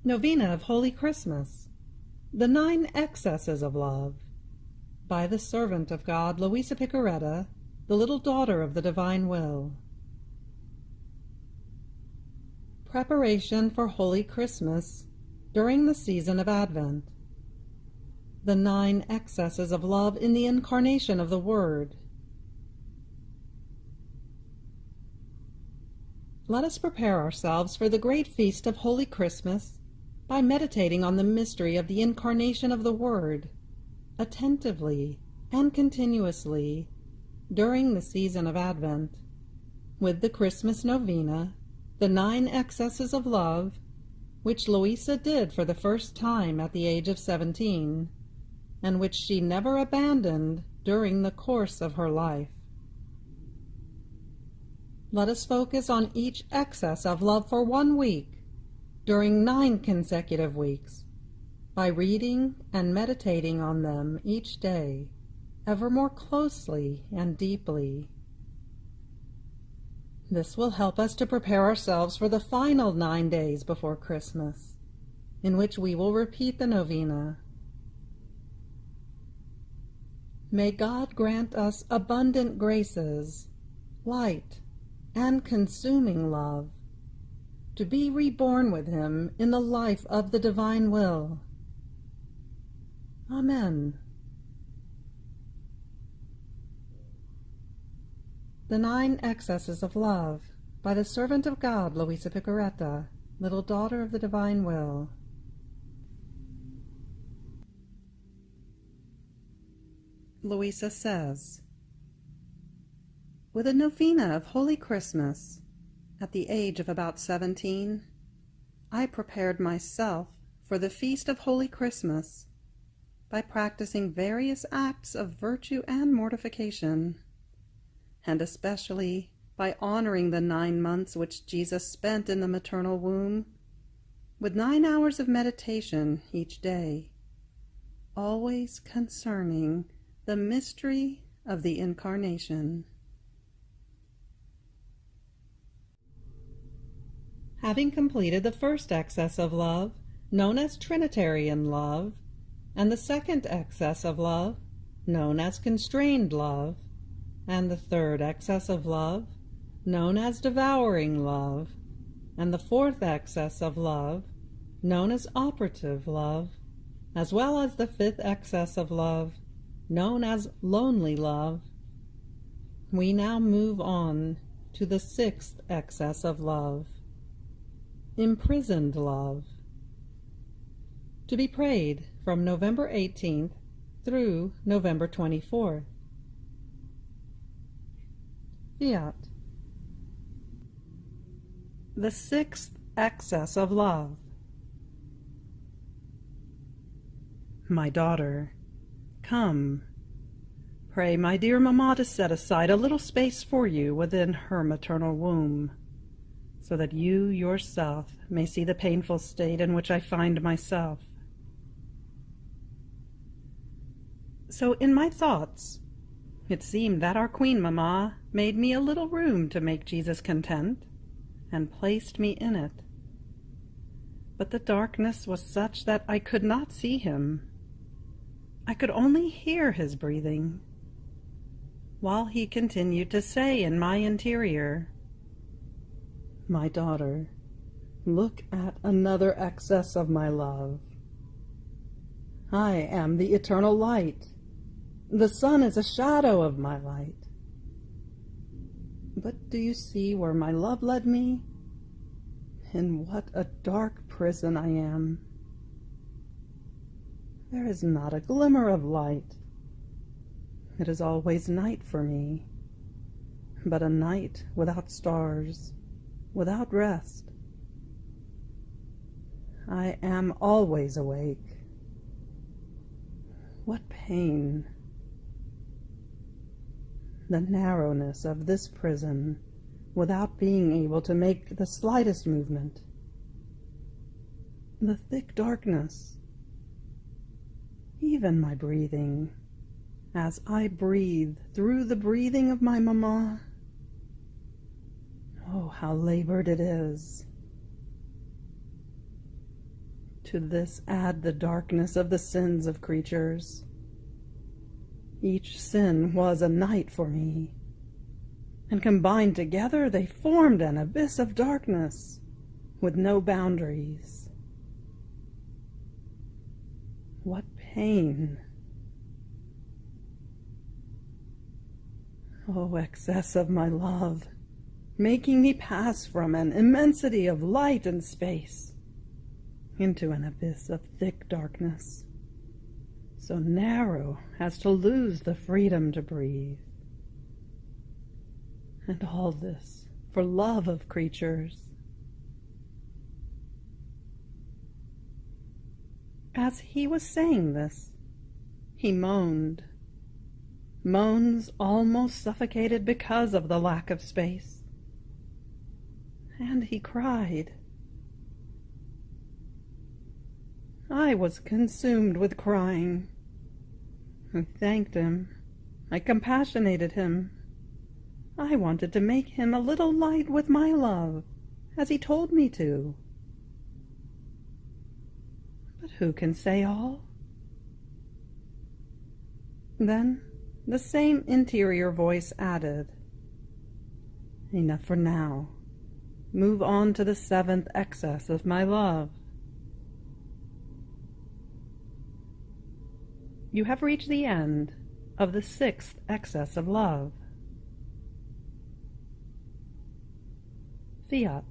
Novena of Holy Christmas, the 9 Excesses of Love, by the servant of God, Luisa, the little daughter of the divine will. Preparation for Holy Christmas during the season of Advent. The 9 Excesses of Love in the Incarnation of the Word. Let us prepare ourselves for the great feast of Holy Christmas by meditating on the mystery of the Incarnation of the Word, attentively and continuously during the season of Advent, with the Christmas Novena, the 9 Excesses of Love, which Luisa did for the first time at the age of 17, and which she never abandoned during the course of her life. Let us focus on each excess of love for 1 week, during 9 consecutive weeks, by reading and meditating on them each day, ever more closely and deeply. This will help us to prepare ourselves for the final 9 days before Christmas, in which we will repeat the novena. May God grant us abundant graces, light, and consuming love, to be reborn with Him in the life of the divine will. Amen. The 9 Excesses of Love, by the servant of God, Luisa, little daughter of the divine will. Luisa says, with a novena of Holy Christmas, at the age of about 17, I prepared myself for the feast of Holy Christmas by practicing various acts of virtue and mortification, and especially by honoring the 9 months which Jesus spent in the maternal womb, with 9 hours of meditation each day, always concerning the mystery of the Incarnation. Having completed the first excess of love, known as Trinitarian love, and the second excess of love, known as constrained love, and the third excess of love, known as devouring love, and the fourth excess of love, known as operative love, as well as the 5th excess of love, known as lonely love, we now move on to the 6th excess of love, imprisoned love, to be prayed from November 18th through November 24th. Fiat. The 6th excess of love. My daughter, come. Pray my dear mamma to set aside a little space for you within her maternal womb, so that you yourself may see the painful state in which I find myself. So in my thoughts, it seemed that our Queen Mamma made me a little room to make Jesus content, and placed me in it. But the darkness was such that I could not see him. I could only hear his breathing, while he continued to say in my interior, my daughter, look at another excess of my love. I am the eternal light. The sun is a shadow of my light. But do you see where my love led me? In what a dark prison I am. There is not a glimmer of light. It is always night for me, but a night without stars, without rest. I am always awake. What pain! The narrowness of this prison, without being able to make the slightest movement. The thick darkness. Even my breathing, as I breathe through the breathing of my mamma. Oh, how labored it is. To this add the darkness of the sins of creatures. Each sin was a night for me, and combined together they formed an abyss of darkness with no boundaries. What pain! O excess of my love, making me pass from an immensity of light and space into an abyss of thick darkness, so narrow as to lose the freedom to breathe. And all this for love of creatures. As he was saying this, he moaned. Moans almost suffocated because of the lack of space. And he cried. I was consumed with crying. I thanked him. I compassionated him. I wanted to make him a little light with my love, as he told me to. But who can say all? Then the same interior voice added, Enough for now. Move on to the seventh excess of my love. You have reached the end of the sixth excess of love. Fiat.